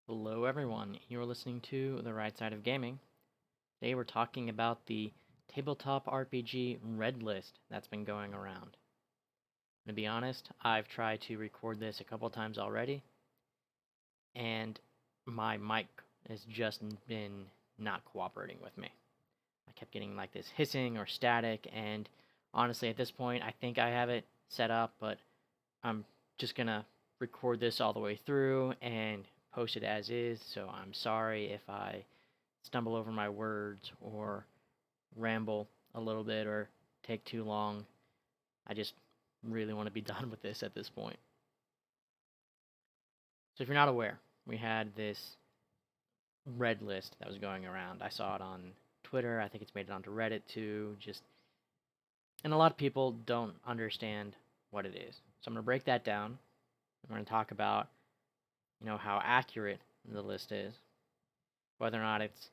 Hello, everyone. You're listening to The Right Side of Gaming. Today, we're talking about the tabletop RPG Red List that's been going around. To be honest, I've tried to record this a couple times already, and my mic has just been not cooperating with me. I kept getting like this hissing or static, and honestly, at this point, I think I have it set up, but I'm just gonna record this all the way through and post it as is. So I'm sorry if I stumble over my words or ramble a little bit or take too long. I just really want to be done with this at this point. So if you're not aware, we had this red list that was going around. I saw it on Twitter. I think it's made it onto Reddit too. And a lot of people don't understand what it is. So I'm going to break that down. We're going to talk about, how accurate the list is, whether or not it's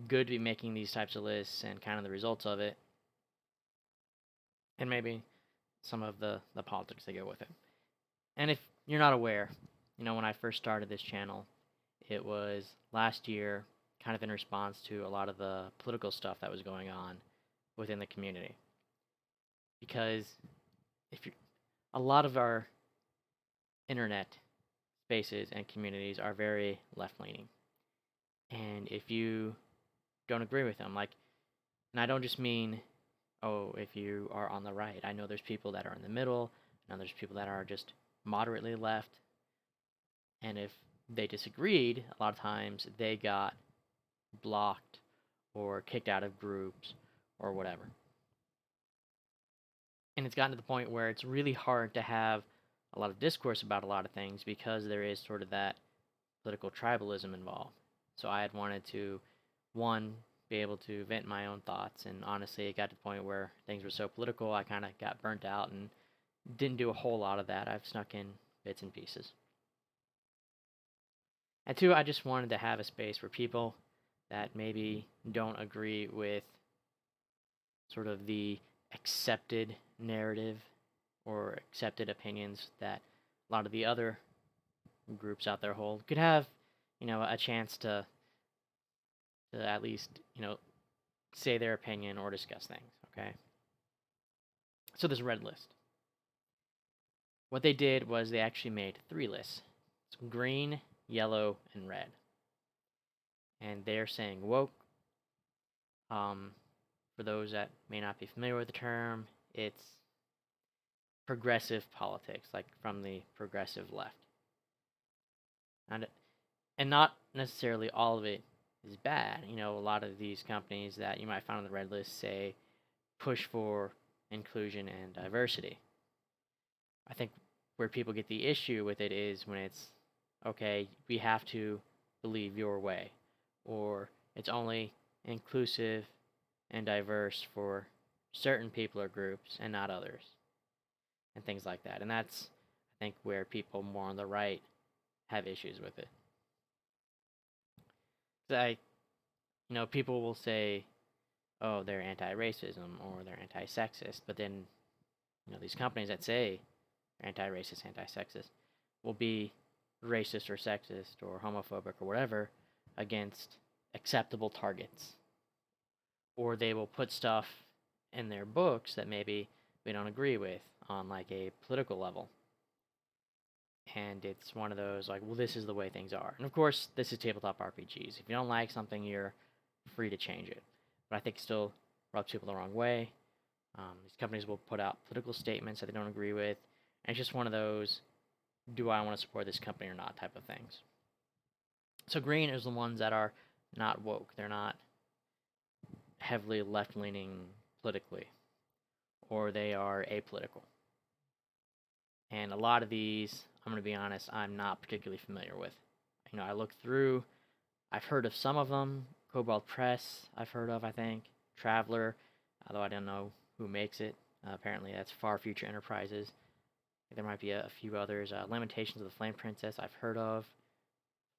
good to be making these types of lists and kind of the results of it, and maybe some of the politics that go with it. And if you're not aware, when I first started this channel, it was last year, kind of in response to a lot of the political stuff that was going on within the community. Because if you a lot of our internet spaces and communities are very left-leaning. And if you don't agree with them, and I don't just mean, oh, if you are on the right. I know there's people that are in the middle, and there's people that are just moderately left. And if they disagreed, a lot of times they got blocked or kicked out of groups or whatever. And it's gotten to the point where it's really hard to have a lot of discourse about a lot of things because there is sort of that political tribalism involved. So I had wanted to, one, be able to vent my own thoughts, and honestly, it got to the point where things were so political, I kind of got burnt out and didn't do a whole lot of that. I've snuck in bits and pieces. And two, I just wanted to have a space for people that maybe don't agree with sort of the accepted narrative or accepted opinions that a lot of the other groups out there hold could have, a chance to at least, say their opinion or discuss things, okay? So this red list. What they did was they actually made 3 lists. It's green, yellow, and red. And they're saying woke. For those that may not be familiar with the term, it's progressive politics, like from the progressive left. And not necessarily all of it is bad. A lot of these companies that you might find on the red list say push for inclusion and diversity. I think where people get the issue with it is when it's, okay, we have to believe your way, or it's only inclusive and diverse for certain people or groups and not others, and things like that. And that's, I think, where people more on the right have issues with it. People will say, oh, they're anti-racism or they're anti-sexist, but then, these companies that say they're anti-racist, anti-sexist will be racist or sexist or homophobic or whatever against acceptable targets. Or they will put stuff in their books that maybe we don't agree with on like a political level. And it's one of those well, this is the way things are. And of course, this is tabletop RPGs. If you don't like something, you're free to change it. But I think it still rubs people the wrong way. These companies will put out political statements that they don't agree with. And it's just one of those, do I want to support this company or not type of things. So green is the ones that are not woke. They're not heavily left-leaning politically. Or they are apolitical. And a lot of these, I'm going to be honest, I'm not particularly familiar with. I looked through, I've heard of some of them. Cobalt Press, I've heard of, I think. Traveler, although I don't know who makes it. Apparently that's Far Future Enterprises. There might be a few others. Lamentations of the Flame Princess, I've heard of.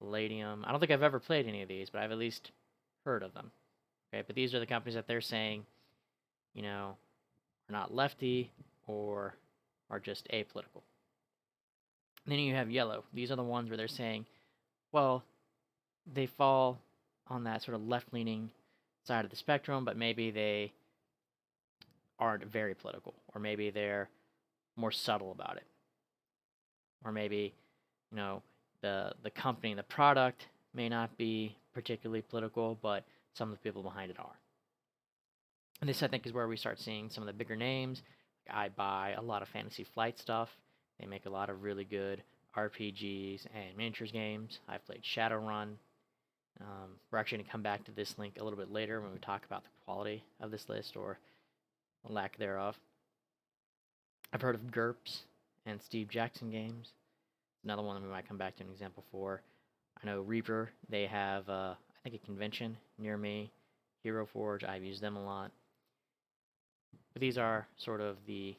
Palladium. I don't think I've ever played any of these, but I've at least heard of them. Okay, but these are the companies that they're saying, are not lefty or are just apolitical. And then you have yellow. These are the ones where they're saying, well, they fall on that sort of left-leaning side of the spectrum, but maybe they aren't very political, or maybe they're more subtle about it, or maybe the company, the product may not be particularly political, but some of the people behind it are. And this, I think, is where we start seeing some of the bigger names. I buy a lot of Fantasy Flight stuff. They make a lot of really good RPGs and miniatures games. I've played Shadowrun. We're actually going to come back to this link a little bit later when we talk about the quality of this list or lack thereof. I've heard of GURPS and Steve Jackson Games. Another one that we might come back to an example for. I know Reaper, they have, I think, a convention near me. Hero Forge, I've used them a lot. But these are sort of the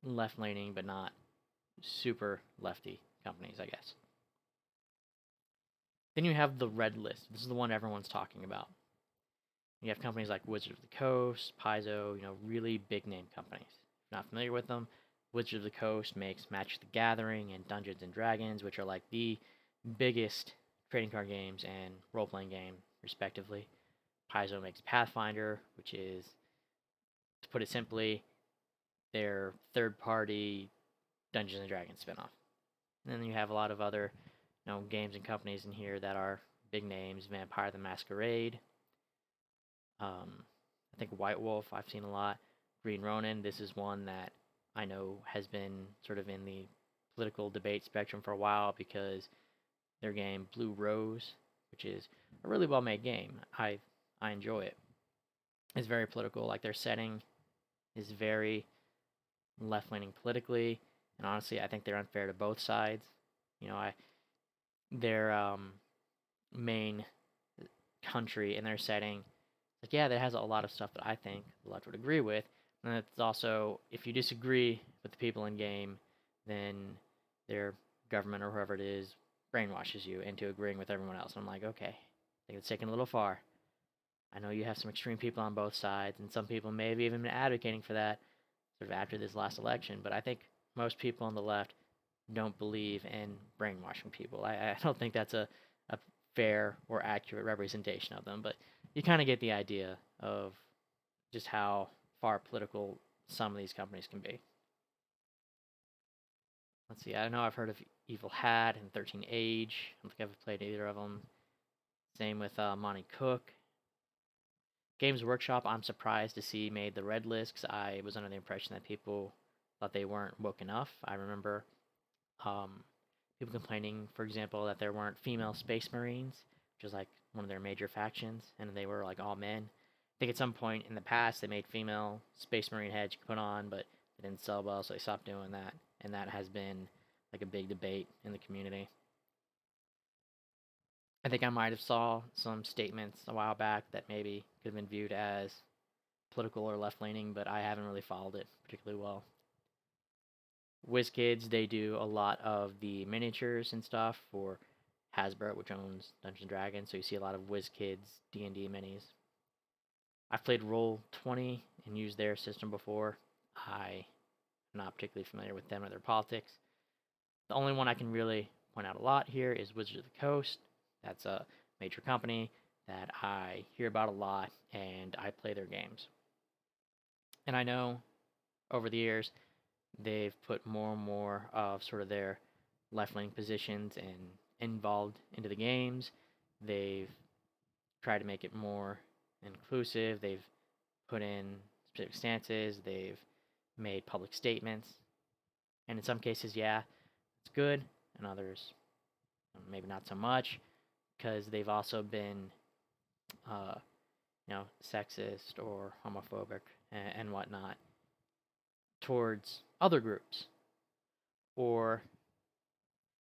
left-leaning but not super lefty companies, I guess. Then you have the red list. This is the one everyone's talking about. You have companies like Wizard of the Coast, Paizo, really big name companies. If you're not familiar with them, Wizard of the Coast makes Magic the Gathering and Dungeons and Dragons, which are like the biggest trading card games and role-playing game, respectively. Paizo makes Pathfinder, which is, to put it simply, their third-party Dungeons and Dragons spinoff. And then you have a lot of other, games and companies in here that are big names. Vampire the Masquerade. I think White Wolf, I've seen a lot. Green Ronin, this is one that I know has been sort of in the political debate spectrum for a while because their game Blue Rose, which is a really well-made game. I enjoy it. It's very political. Like, their setting is very left-leaning politically, and honestly, I think they're unfair to both sides. Their main country and their setting, like, yeah, that has a lot of stuff that I think the left would agree with, and it's also, if you disagree with the people in game, then their government or whoever it is brainwashes you into agreeing with everyone else. And I'm like, okay, I think it's taken a little far. I know you have some extreme people on both sides, and some people may have even been advocating for that sort of after this last election, but I think most people on the left don't believe in brainwashing people. I don't think that's a fair or accurate representation of them, but you kind of get the idea of just how far political some of these companies can be. Let's see, I know I've heard of Evil Hat and 13 Age. I don't think I've played either of them. Same with Monty Cook. Games Workshop, I'm surprised to see made the red list because I was under the impression that people thought they weren't woke enough. I remember people complaining, for example, that there weren't female Space Marines, which is like one of their major factions, and they were like all men. I think at some point in the past they made female Space Marine heads you could put on, but it didn't sell well, so they stopped doing that, and that has been like a big debate in the community. I think I might have saw some statements a while back that maybe could have been viewed as political or left-leaning, but I haven't really followed it particularly well. WizKids, they do a lot of the miniatures and stuff for Hasbro, which owns Dungeons & Dragons, so you see a lot of WizKids D&D minis. I've played Roll20 and used their system before. I'm not particularly familiar with them or their politics. The only one I can really point out a lot here is Wizards of the Coast. That's a major company that I hear about a lot, and I play their games. And I know over the years they've put more and more of sort of their left-leaning positions and involved into the games. They've tried to make it more inclusive. They've put in specific stances. They've made public statements. And in some cases, yeah, it's good. In others, maybe not so much, because they've also been, sexist or homophobic and whatnot towards other groups, or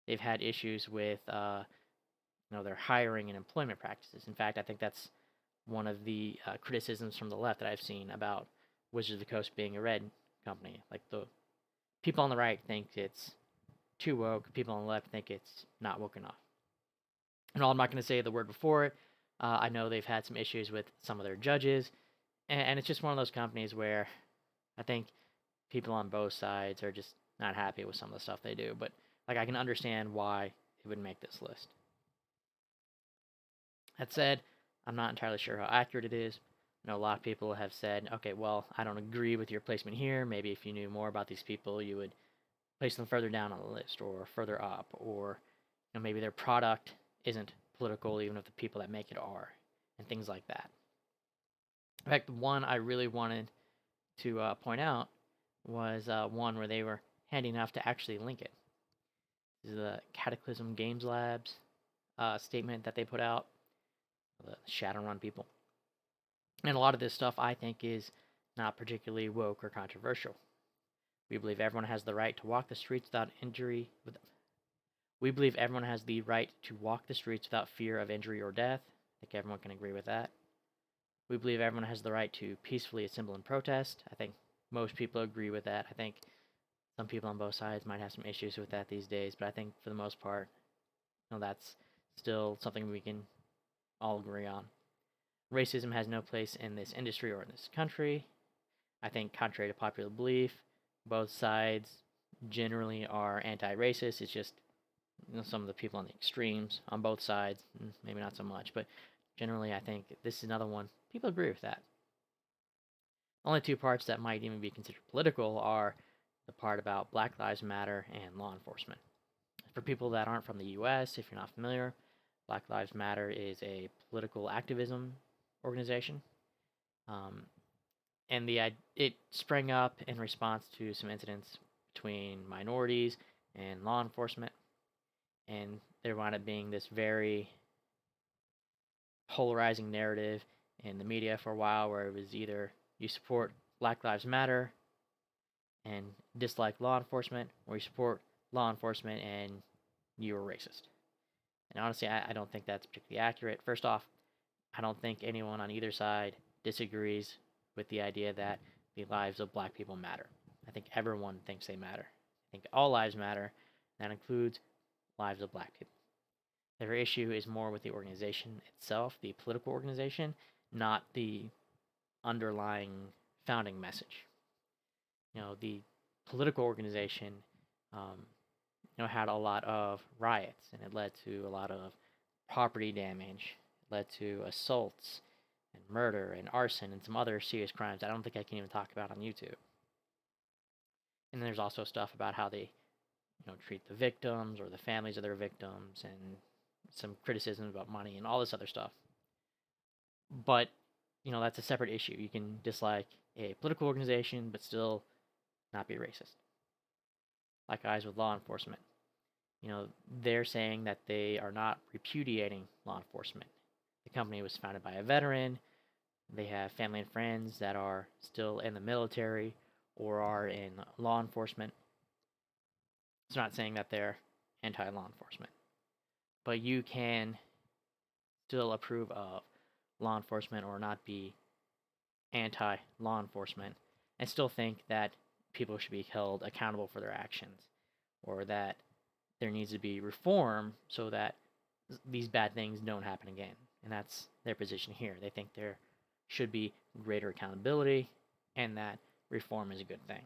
they've had issues with, their hiring and employment practices. In fact, I think that's one of the criticisms from the left that I've seen about Wizards of the Coast being a red company. Like, the people on the right think it's too woke. People on the left think it's not woke enough. And I'm not going to say the word before it. I know they've had some issues with some of their judges, and it's just one of those companies where I think people on both sides are just not happy with some of the stuff they do. But like, I can understand why it would make this list. That said, I'm not entirely sure how accurate it is. I know a lot of people have said, okay, well, I don't agree with your placement here. Maybe if you knew more about these people, you would place them further down on the list or further up, or maybe their product isn't political, even if the people that make it are, and things like that. In fact, the one I really wanted to point out was one where they were handy enough to actually link it. This is the Cataclysm Games Labs statement that they put out, the Shadowrun people. And a lot of this stuff I think is not particularly woke or controversial. We believe everyone has the right to walk the streets without injury. We believe everyone has the right to walk the streets without fear of injury or death. I think everyone can agree with that. We believe everyone has the right to peacefully assemble and protest. I think most people agree with that. I think some people on both sides might have some issues with that these days, but I think for the most part, that's still something we can all agree on. Racism has no place in this industry or in this country. I think, contrary to popular belief, both sides generally are anti-racist. It's just some of the people on the extremes on both sides, maybe not so much, but generally I think this is another one. People agree with that. Only two parts that might even be considered political are the part about Black Lives Matter and law enforcement. For people that aren't from the US, if you're not familiar, Black Lives Matter is a political activism organization. And it sprang up in response to some incidents between minorities and law enforcement. And there wound up being this very polarizing narrative in the media for a while where it was either you support Black Lives Matter and dislike law enforcement, or you support law enforcement and you are racist. And honestly, I don't think that's particularly accurate. First off, I don't think anyone on either side disagrees with the idea that the lives of black people matter. I think everyone thinks they matter. I think all lives matter. That includes lives of black people. Their issue is more with the organization itself, the political organization, not the underlying founding message. The political organization, had a lot of riots, and it led to a lot of property damage. It led to assaults and murder and arson and some other serious crimes I don't think I can even talk about on YouTube. And then there's also stuff about how they, treat the victims or the families of their victims, and some criticism about money and all this other stuff. But, that's a separate issue. You can dislike a political organization, but still not be racist. Likewise with law enforcement. They're saying that they are not repudiating law enforcement. The company was founded by a veteran. They have family and friends that are still in the military or are in law enforcement. It's not saying that they're anti-law enforcement. But you can still approve of law enforcement or not be anti-law enforcement and still think that people should be held accountable for their actions, or that there needs to be reform so that these bad things don't happen again. And that's their position here. They think there should be greater accountability and that reform is a good thing.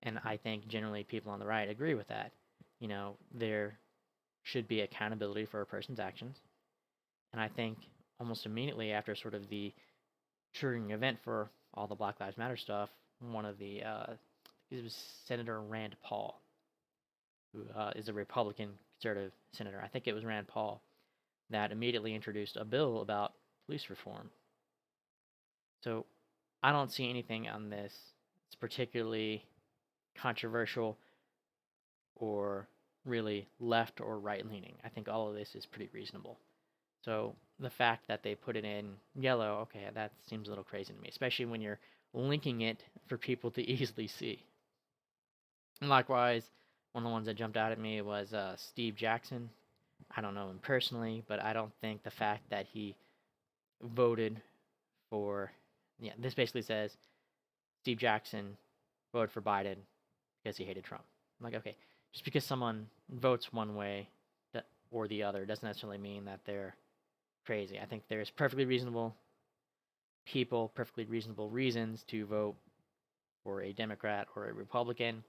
And I think generally people on the right agree with that. There should be accountability for a person's actions. And I think almost immediately after sort of the triggering event for all the Black Lives Matter stuff, one of the, it was Senator Rand Paul, who is a Republican conservative senator. I think it was Rand Paul that immediately introduced a bill about police reform. So I don't see anything on this that's particularly controversial or really left or right leaning. I think all of this is pretty reasonable. So the fact that they put it in yellow, okay, that seems a little crazy to me, especially when you're linking it for people to easily see. And likewise, one of the ones that jumped out at me was Steve Jackson. I don't know him personally, but I don't think the fact that he voted for, this basically says Steve Jackson voted for Biden because he hated Trump. I'm like, okay, just because someone votes one way or the other doesn't necessarily mean that they're crazy. I think there's perfectly reasonable people, perfectly reasonable reasons to vote for a Democrat or a Republican.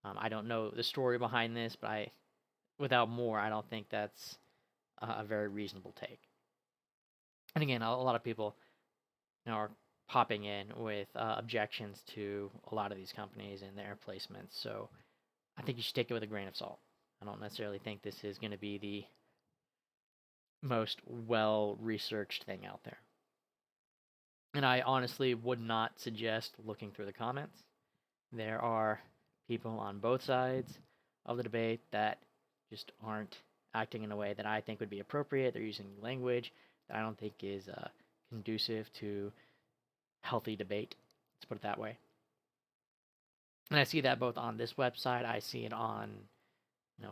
I don't know the story behind this, but without more, I don't think that's a very reasonable take. And again, a lot of people are popping in with objections to a lot of these companies and their placements. So I think you should take it with a grain of salt. I don't necessarily think this is going to be the most well-researched thing out there. And I honestly would not suggest looking through the comments. There are people on both sides of the debate that just aren't acting in a way that I think would be appropriate. They're using language that I don't think is conducive to healthy debate. Let's put it that way. And I see that both on this website, I see it on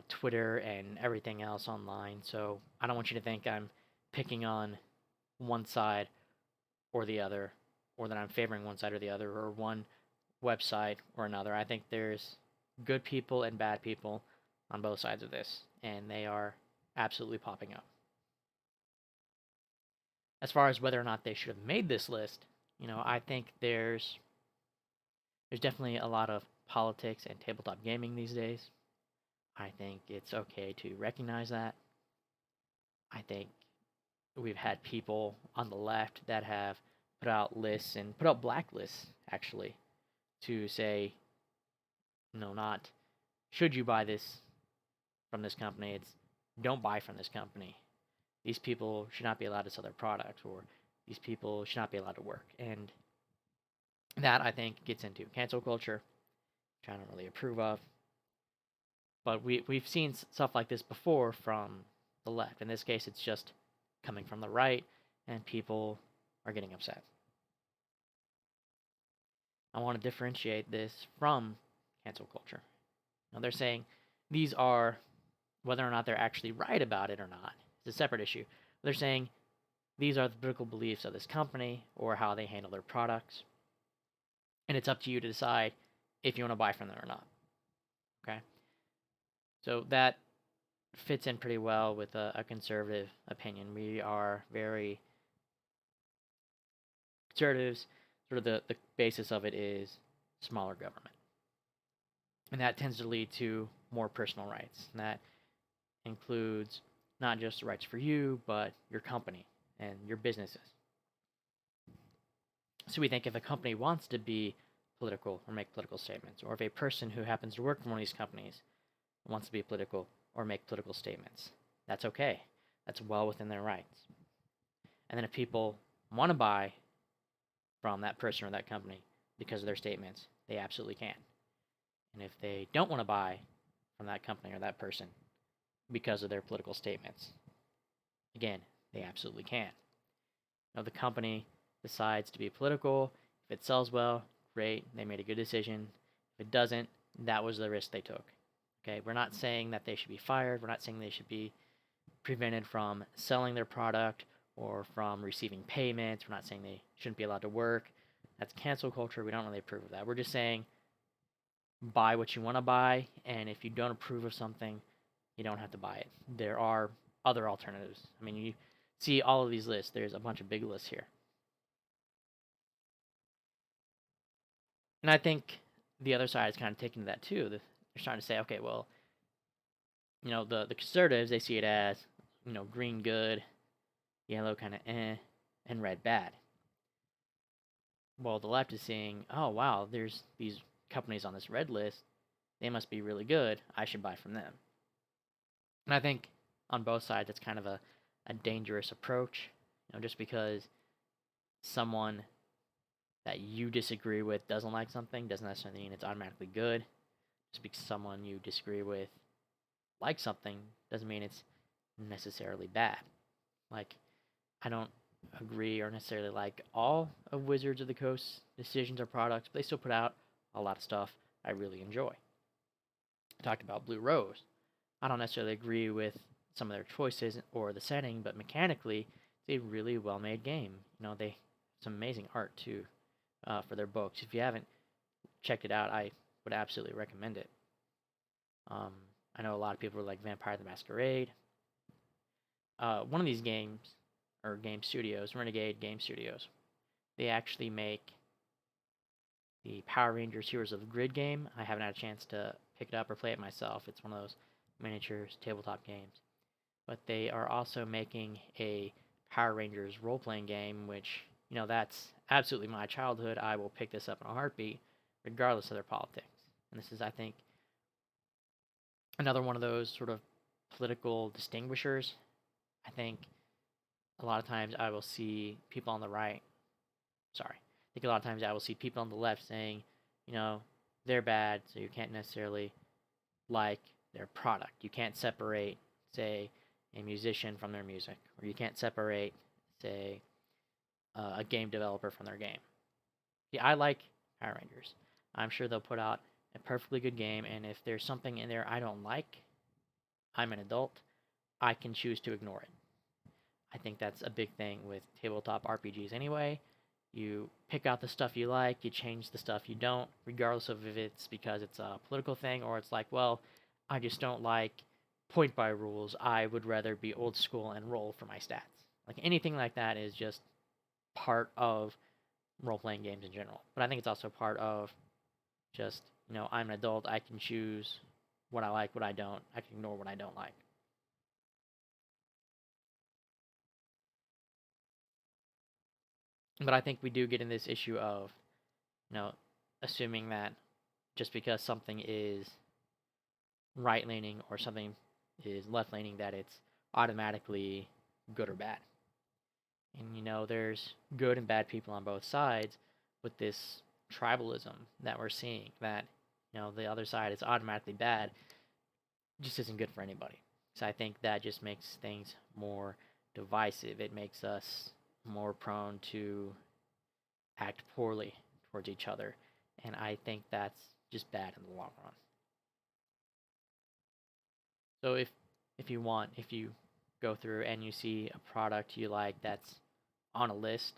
Twitter and everything else online. So I don't want you to think I'm picking on one side or the other, or that I'm favoring one side or the other, or one website or another. I think there's good people and bad people on both sides of this, and they are absolutely popping up. As far as whether or not they should have made this list, I think there's definitely a lot of politics and tabletop gaming these days. I think it's okay to recognize that. I think we've had people on the left that have put out lists and put out blacklists, actually, to say, not should you buy this from this company, it's don't buy from this company. These people should not be allowed to sell their products, or these people should not be allowed to work. And that, I think, gets into cancel culture, which I don't really approve of. But we've seen stuff like this before from the left. In this case, it's just coming from the right, and people are getting upset. I want to differentiate this from cancel culture. Now, they're saying these are, whether or not they're actually right about it or not, it's a separate issue. They're saying these are the political beliefs of this company or how they handle their products. And it's up to you to decide if you want to buy from them or not. Okay? So that fits in pretty well with a conservative opinion. We are very conservatives. Sort of the basis of it is smaller government. And that tends to lead to more personal rights. And that includes not just rights for you, but your company and your businesses. So we think if a company wants to be political or make political statements, or if a person who happens to work for one of these companies wants to be political or make political statements, that's okay. That's well within their rights. And then if people want to buy from that person or that company because of their statements, they absolutely can. And if they don't want to buy from that company or that person because of their political statements, again, they absolutely can. Now, the company decides to be political. If it sells well, great, they made a good decision. If it doesn't, that was the risk they took. Okay, we're not saying that they should be fired. We're not saying they should be prevented from selling their product or from receiving payments. We're not saying they shouldn't be allowed to work. That's cancel culture. We don't really approve of that. We're just saying buy what you want to buy, and if you don't approve of something, you don't have to buy it. There are other alternatives. I mean, you see all of these lists. There's a bunch of big lists here. And I think the other side is kind of taking that too. They're trying to say, okay, well, the conservatives, they see it as, green good, yellow kind of and red bad. Well, the left is saying, oh, wow, there's these companies on this red list. They must be really good. I should buy from them. And I think on both sides, it's kind of a dangerous approach. Just because someone that you disagree with doesn't like something doesn't necessarily mean it's automatically good. Just because someone you disagree with likes something doesn't mean it's necessarily bad. Like, I don't agree or necessarily like all of Wizards of the Coast's decisions or products, but they still put out a lot of stuff I really enjoy. I talked about Blue Rose. I don't necessarily agree with some of their choices or the setting, but mechanically, it's a really well-made game. They have some amazing art too for their books. If you haven't checked it out, I would absolutely recommend it. I know a lot of people like Vampire the Masquerade. One of these games, or game studios, Renegade Game Studios, they actually make the Power Rangers Heroes of the Grid game. I haven't had a chance to pick it up or play it myself. It's one of those miniatures tabletop games. but they are also making a Power Rangers role playing game, which, that's absolutely my childhood. I will pick this up in a heartbeat, regardless of their politics. And this is, I think, another one of those sort of political distinguishers. I think a lot of times I will see people on the right, sorry, I think a lot of times I will see people on the left saying, they're bad, so you can't necessarily like their product. You can't separate, say, a musician from their music, or you can't separate, say, a game developer from their game. Yeah, I like Power Rangers. I'm sure they'll put out a perfectly good game, and if there's something in there I don't like, I'm an adult, I can choose to ignore it. I think that's a big thing with tabletop RPGs anyway. You pick out the stuff you like, you change the stuff you don't, regardless of if it's because it's a political thing or it's like, well, I just don't like point by rules. I would rather be old school and roll for my stats. Like anything like that is just part of role playing games in general. But I think it's also part of just, I'm an adult. I can choose what I like, what I don't. I can ignore what I don't like. But I think we do get in this issue of, assuming that just because something is right leaning or something is left leaning, that it's automatically good or bad. And there's good and bad people on both sides with this tribalism that we're seeing, that the other side is automatically bad, just isn't good for anybody. So I think that just makes things more divisive. It makes us more prone to act poorly towards each other, and I think that's just bad in the long run. So if you go through and you see a product you like that's on a list,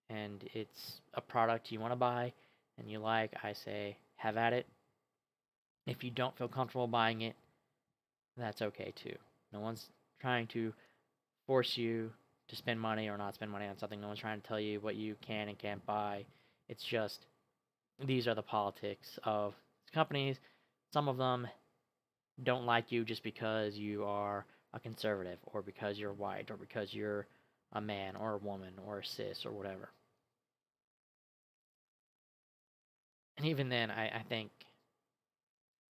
and it's a product you want to buy and you like, I say have at it. If you don't feel comfortable buying it, that's okay too. No one's trying to force you to spend money or not spend money on something. No one's trying to tell you what you can and can't buy. It's just these are the politics of companies. Some of them don't like you just because you are a conservative or because you're white or because you're a man or a woman or a cis or whatever. And even then, I think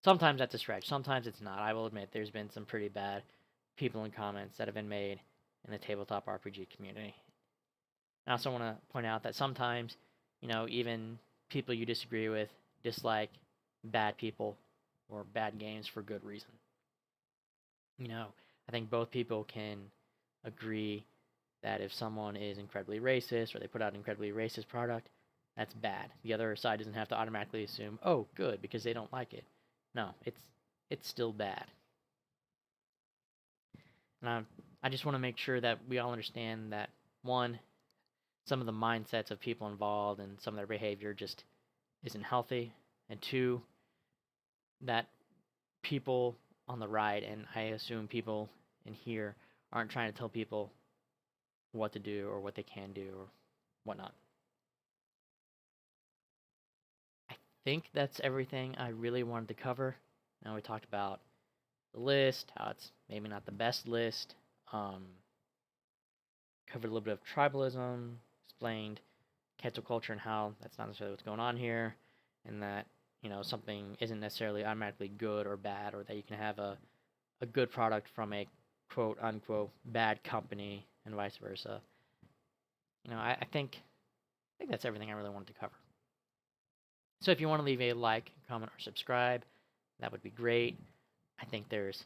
sometimes that's a stretch. Sometimes it's not. I will admit there's been some pretty bad people in comments that have been made in the tabletop RPG community. I also want to point out that sometimes, even people you disagree with dislike bad people or bad games for good reason. I think both people can agree that if someone is incredibly racist or they put out an incredibly racist product, that's bad. The other side doesn't have to automatically assume, oh, good, because they don't like it. No, it's still bad. And I just want to make sure that we all understand that, one, some of the mindsets of people involved and some of their behavior just isn't healthy, and two, that people on the right, and I assume people in here, aren't trying to tell people what to do or what they can do or whatnot. I think that's everything I really wanted to cover. Now we talked about the list, how it's maybe not the best list, covered a little bit of tribalism, explained cancel culture and how that's not necessarily what's going on here, and that something isn't necessarily automatically good or bad, or that you can have a good product from a quote unquote bad company and vice versa. I think that's everything I really wanted to cover. So if you want to leave a like, comment, or subscribe, that would be great. I think there's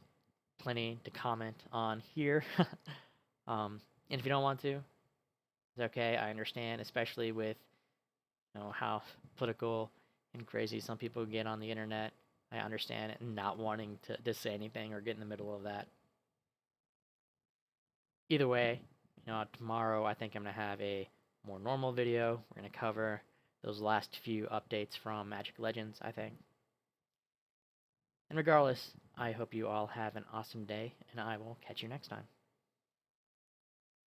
plenty to comment on here. And if you don't want to, it's okay. I understand, especially with how political and crazy some people get on the internet. I understand it, not wanting to say anything or get in the middle of that. Either way, tomorrow I think I'm going to have a more normal video. We're going to cover those last few updates from Magic Legends, I think. And regardless, I hope you all have an awesome day, and I will catch you next time.